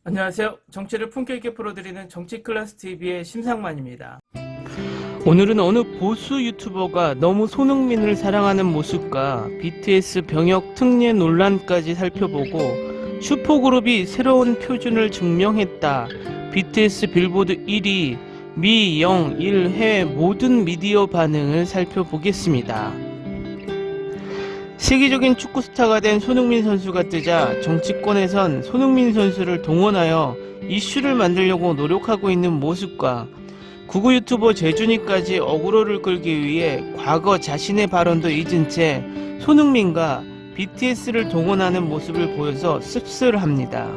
안녕하세요. 정치를 품격 있게 풀어드리는 정치클래스TV의 심상만입니다. 오늘은 어느 보수 유튜버가 너무 손흥민을 사랑하는 모습과 BTS 병역 특례 논란까지 살펴보고 슈퍼그룹이 새로운 표준을 증명했다. BTS 빌보드 1위, 미, 영, 일, 해외 모든 미디어 반응을 살펴보겠습니다. 세계적인 축구 스타가 된 손흥민 선수가 뜨자 정치권에선 손흥민 선수를 동원하여 이슈를 만들려고 노력하고 있는 모습과 구구 유튜버 재준이까지 어그로를 끌기 위해 과거 자신의 발언도 잊은 채 손흥민과 BTS를 동원하는 모습을 보여서 씁쓸합니다.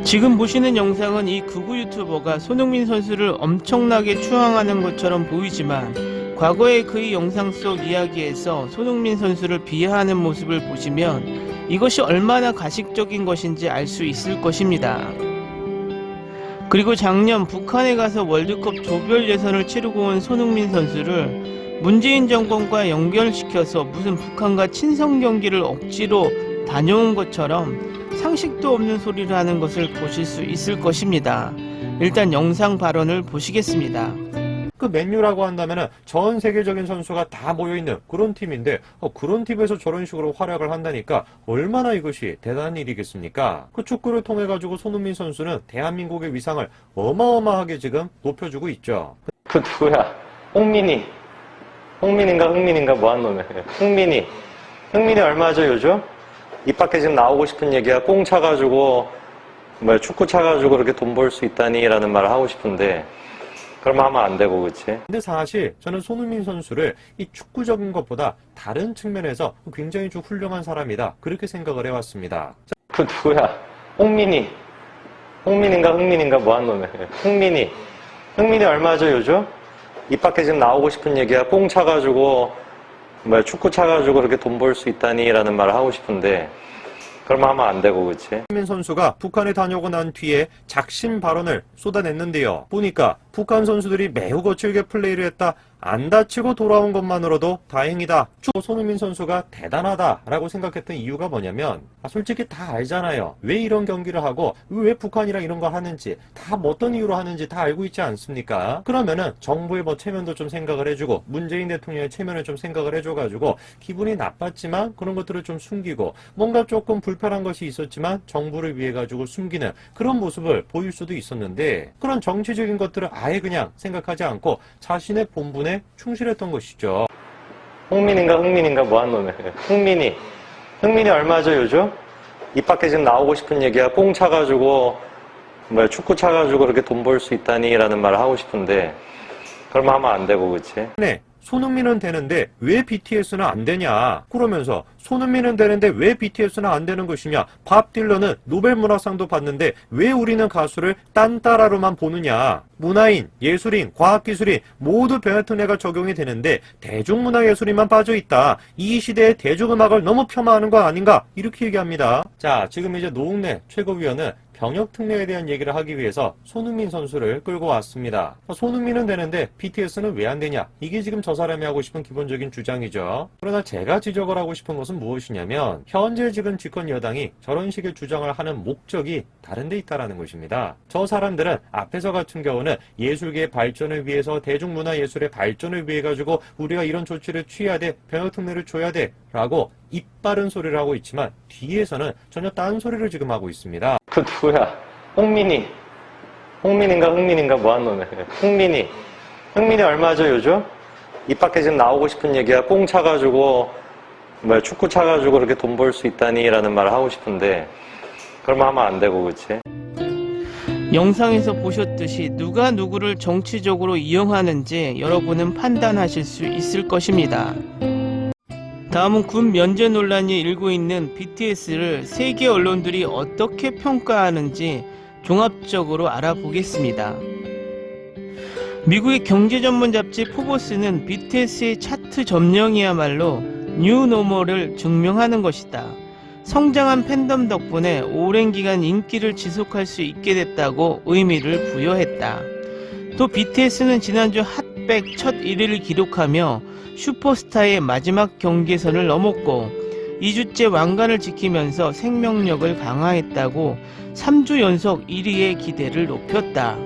지금 보시는 영상은 이 구구 유튜버가 손흥민 선수를 엄청나게 추앙하는 것처럼 보이지만 과거의 그의 영상 속 이야기에서 손흥민 선수를 비하하는 모습을 보시면 이것이 얼마나 가식적인 것인지 알 수 있을 것입니다. 그리고 작년 북한에 가서 월드컵 조별 예선을 치르고 온 손흥민 선수를 문재인 정권과 연결시켜서 무슨 북한과 친선 경기를 억지로 다녀온 것처럼 상식도 없는 소리를 하는 것을 보실 수 있을 것입니다. 일단 영상 발언을 보시겠습니다. 그 맨유라고 한다면은 전 세계적인 선수가 다 모여있는 그런 팀인데 그런 팀에서 저런 식으로 활약을 한다니까 얼마나 이것이 대단한 일이겠습니까? 그 축구를 통해 가지고 손흥민 선수는 대한민국의 위상을 어마어마하게 지금 높여주고 있죠. 그 누구야? 홍민인가 뭐한 놈이야. 흥민이 얼마죠 요즘? 입 밖에 지금 나오고 싶은 얘기야. 꽁 차가지고 축구 차가지고 그렇게 돈 벌 수 있다니 라는 말을 하고 싶은데 그러면 하면 안 되고, 그치? 근데 사실 저는 손흥민 선수를 이 축구적인 것보다 다른 측면에서 굉장히 좀 훌륭한 사람이다 그렇게 생각을 해왔습니다. 그 누구야? 홍민인가 뭐한 놈이야. 흥민이 얼마죠 요즘? 입 밖에 지금 나오고 싶은 얘기야. 꽁 차가지고 축구 차가지고 그렇게 돈 벌 수 있다니 라는 말을 하고 싶은데 그러면 하면 안 되고, 그치? 손흥민 선수가 북한에 다녀오고 난 뒤에 작심 발언을 쏟아냈는데요. 보니까 북한 선수들이 매우 거칠게 플레이를 했다. 안 다치고 돌아온 것만으로도 다행이다. 손흥민 선수가 대단하다라고 생각했던 이유가 뭐냐면 솔직히 다 알잖아요. 왜 이런 경기를 하고 왜 북한이랑 이런 걸 하는지 다 어떤 이유로 하는지 다 알고 있지 않습니까? 그러면은 정부의 체면도 좀 생각을 해주고 문재인 대통령의 체면을 좀 생각을 해줘가지고 기분이 나빴지만 그런 것들을 좀 숨기고 뭔가 조금 불편한 것이 있었지만 정부를 위해 가지고 숨기는 그런 모습을 보일 수도 있었는데 그런 정치적인 것들을 아예 그냥 생각하지 않고 자신의 본분에 충실했던 것이죠. 흥민인가 뭐한 놈이야. 흥민이 얼마죠 요즘? 입 밖에 지금 나오고 싶은 얘기야. 꽁 차가지고 축구 차가지고 그렇게 돈 벌 수 있다니 라는 말을 하고 싶은데 그러면 하면 안 되고, 그치? 네. 손흥민은 되는데 왜 BTS는 안 되냐? 그러면서 손흥민은 되는데 왜 BTS는 안 되는 것이냐? 밥 딜런은 노벨 문학상도 받는데 왜 우리는 가수를 딴따라로만 보느냐? 문화인, 예술인, 과학기술인 모두 병역특례가 적용이 되는데 대중문화예술인만 빠져있다. 이 시대의 대중음악을 너무 폄하하는 거 아닌가? 이렇게 얘기합니다. 자, 지금 이제 노웅래 최고위원은 병역특례에 대한 얘기를 하기 위해서 손흥민 선수를 끌고 왔습니다. 손흥민은 되는데 BTS는 왜 안 되냐? 이게 지금 저 사람이 하고 싶은 기본적인 주장이죠. 그러나 제가 지적을 하고 싶은 것은 무엇이냐면 현재 지금 집권 여당이 저런 식의 주장을 하는 목적이 다른 데 있다는 것입니다. 저 사람들은 앞에서 같은 경우는 예술계의 발전을 위해서 대중문화예술의 발전을 위해 가지고 우리가 이런 조치를 취해야 돼, 병역특례를 줘야 돼 라고 입바른 소리를 하고 있지만 뒤에서는 전혀 딴 소리를 지금 하고 있습니다. 그 누구야? 홍민인가 뭐한 놈이야. 흥민이 얼마죠 요즘? 입 밖에 지금 나오고 싶은 얘기야. 꽁 차가지고 축구 차가지고 그렇게 돈 벌 수 있다니 라는 말을 하고 싶은데 그러면 하면 안 되고, 그치? 영상에서 보셨듯이 누가 누구를 정치적으로 이용하는지 여러분은 판단하실 수 있을 것입니다. 다음은 군 면제 논란이 일고 있는 BTS를 세계 언론들이 어떻게 평가하는지 종합적으로 알아보겠습니다. 미국의 경제 전문 잡지 포브스는 BTS의 차트 점령이야말로 뉴노멀을 증명하는 것이다. 성장한 팬덤 덕분에 오랜 기간 인기를 지속할 수 있게 됐다고 의미를 부여했다. 또 BTS는 지난주 핫백 첫 1위를 기록하며 슈퍼스타의 마지막 경계선을 넘었고 2주째 왕관을 지키면서 생명력을 강화했다고 3주 연속 1위의 기대를 높였다.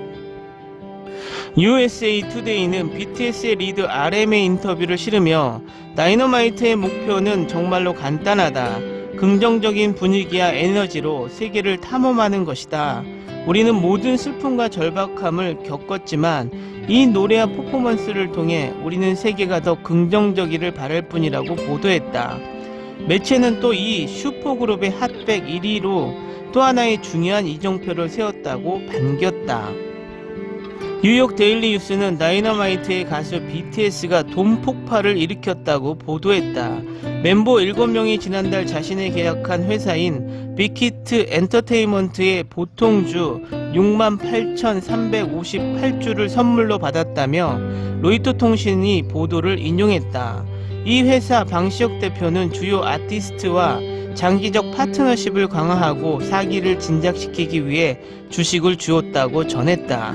USA Today는 BTS의 리더 RM의 인터뷰를 실으며 다이너마이트의 목표는 정말로 간단하다. 긍정적인 분위기와 에너지로 세계를 탐험하는 것이다. 우리는 모든 슬픔과 절박함을 겪었지만 이 노래와 퍼포먼스를 통해 우리는 세계가 더 긍정적이를 바랄 뿐이라고 보도했다. 매체는 또 이 슈퍼그룹의 핫백 1위로 또 하나의 중요한 이정표를 세웠다고 반겼다. 뉴욕 데일리 뉴스는 다이너마이트의 가수 BTS가 돈 폭발을 일으켰다고 보도했다. 멤버 7명이 지난달 자신이 계약한 회사인 빅히트 엔터테인먼트의 보통주 68,358주를 선물로 받았다며 로이터 통신이 보도를 인용했다. 이 회사 방시혁 대표는 주요 아티스트와 장기적 파트너십을 강화하고 사기를 진작시키기 위해 주식을 주었다고 전했다.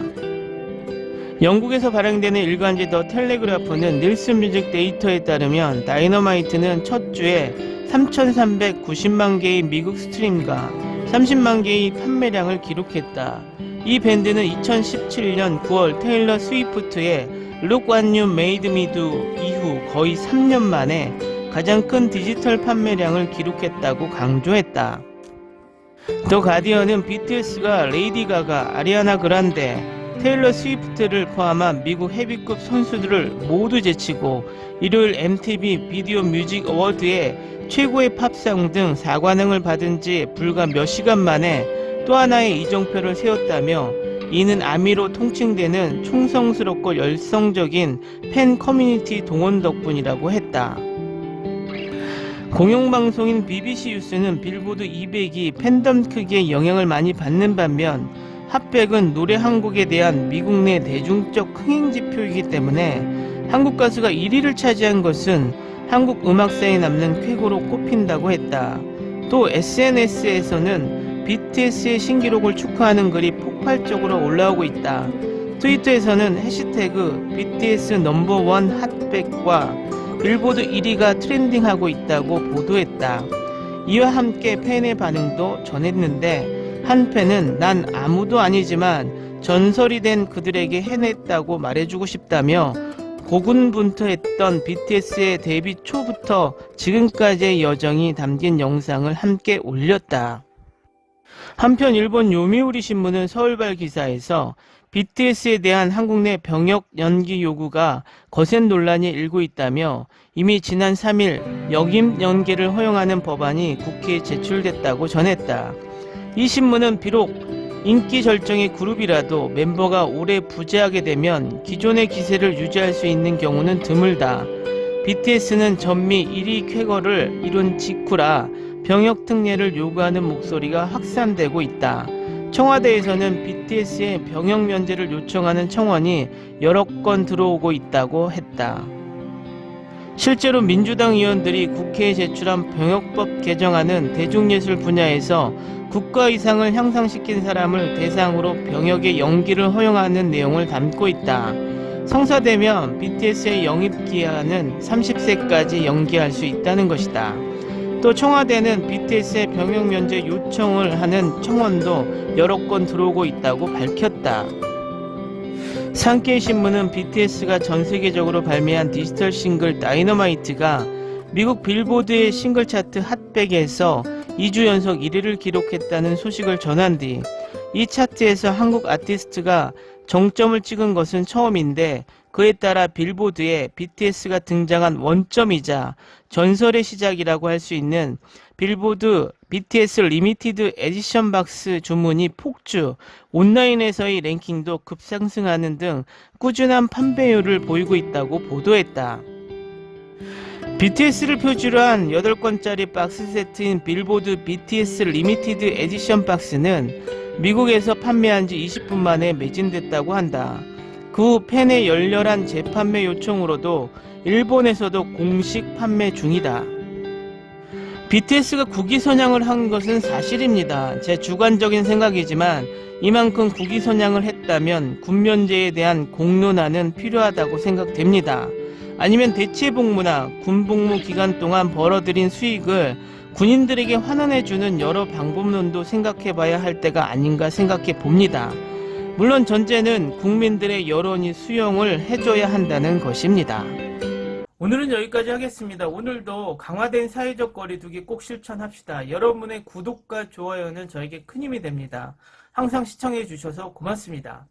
영국에서 발행되는 일간지 더 텔레그래프는 닐슨 뮤직 데이터에 따르면 다이너마이트는 첫 주에 3,390만 개의 미국 스트림과 30만 개의 판매량을 기록했다. 이 밴드는 2017년 9월 테일러 스위프트의 Look What You Made Me Do 이후 거의 3년 만에 가장 큰 디지털 판매량을 기록했다고 강조했다. 더 가디언은 BTS가 레이디 가가, 아리아나 그란데, 테일러 스위프트를 포함한 미국 헤비급 선수들을 모두 제치고 일요일 MTV 비디오 뮤직 어워드에 최고의 팝상 등 4관왕을 받은 지 불과 몇 시간 만에 또 하나의 이정표를 세웠다며 이는 아미로 통칭되는 충성스럽고 열성적인 팬 커뮤니티 동원 덕분이라고 했다. 공영방송인 BBC 뉴스는 빌보드 200이 팬덤 크기에 영향을 많이 받는 반면 핫백은 노래 한 곡에 대한 미국 내 대중적 흥행지표이기 때문에 한국 가수가 1위를 차지한 것은 한국 음악사에 남는 쾌거로 꼽힌다고 했다. 또 SNS에서는 BTS의 신기록을 축하하는 글이 폭발적으로 올라오고 있다. 트위터에서는 해시태그 BTS 넘버원 핫백과 빌보드 1위가 트렌딩하고 있다고 보도했다. 이와 함께 팬의 반응도 전했는데 한 팬은 난 아무도 아니지만 전설이 된 그들에게 해냈다고 말해주고 싶다며 고군분투했던 BTS의 데뷔 초부터 지금까지의 여정이 담긴 영상을 함께 올렸다. 한편 일본 요미우리 신문은 서울발 기사에서 BTS에 대한 한국 내 병역 연기 요구가 거센 논란이 일고 있다며 이미 지난 3일 역임 연계를 허용하는 법안이 국회에 제출됐다고 전했다. 이 신문은 비록 인기 절정의 그룹이라도 멤버가 오래 부재하게 되면 기존의 기세를 유지할 수 있는 경우는 드물다. BTS는 전미 1위 쾌거를 이룬 직후라 병역 특례를 요구하는 목소리가 확산되고 있다. 청와대에서는 BTS의 병역 면제를 요청하는 청원이 여러 건 들어오고 있다고 했다. 실제로 민주당 의원들이 국회에 제출한 병역법 개정안은 대중예술 분야에서 국가 이상을 향상시킨 사람을 대상으로 병역의 연기를 허용하는 내용을 담고 있다. 성사되면 BTS의 영입기한은 30세까지 연기할 수 있다는 것이다. 또 청와대는 BTS의 병역 면제 요청을 하는 청원도 여러 건 들어오고 있다고 밝혔다. 산케이 신문은 BTS가 전 세계적으로 발매한 디지털 싱글 다이너마이트가 미국 빌보드의 싱글 차트 핫백에서 2주 연속 1위를 기록했다는 소식을 전한 뒤 이 차트에서 한국 아티스트가 정점을 찍은 것은 처음인데 그에 따라 빌보드에 BTS가 등장한 원점이자 전설의 시작이라고 할 수 있는 빌보드 BTS 리미티드 에디션 박스 주문이 폭주, 온라인에서의 랭킹도 급상승하는 등 꾸준한 판매율을 보이고 있다고 보도했다. BTS를 표지로 한 8권짜리 박스 세트인 빌보드 BTS 리미티드 에디션 박스는 미국에서 판매한 지 20분 만에 매진됐다고 한다. 그 후 팬의 열렬한 재판매 요청으로도 일본에서도 공식 판매 중이다. BTS가 국위 선양을 한 것은 사실입니다. 제 주관적인 생각이지만 이만큼 국위 선양을 했다면 군면제에 대한 공론화는 필요하다고 생각됩니다. 아니면 대체복무나 군복무 기간 동안 벌어들인 수익을 군인들에게 환원해주는 여러 방법론도 생각해봐야 할 때가 아닌가 생각해 봅니다. 물론 전제는 국민들의 여론이 수용을 해줘야 한다는 것입니다. 오늘은 여기까지 하겠습니다. 오늘도 강화된 사회적 거리두기 꼭 실천합시다. 여러분의 구독과 좋아요는 저에게 큰 힘이 됩니다. 항상 시청해 주셔서 고맙습니다.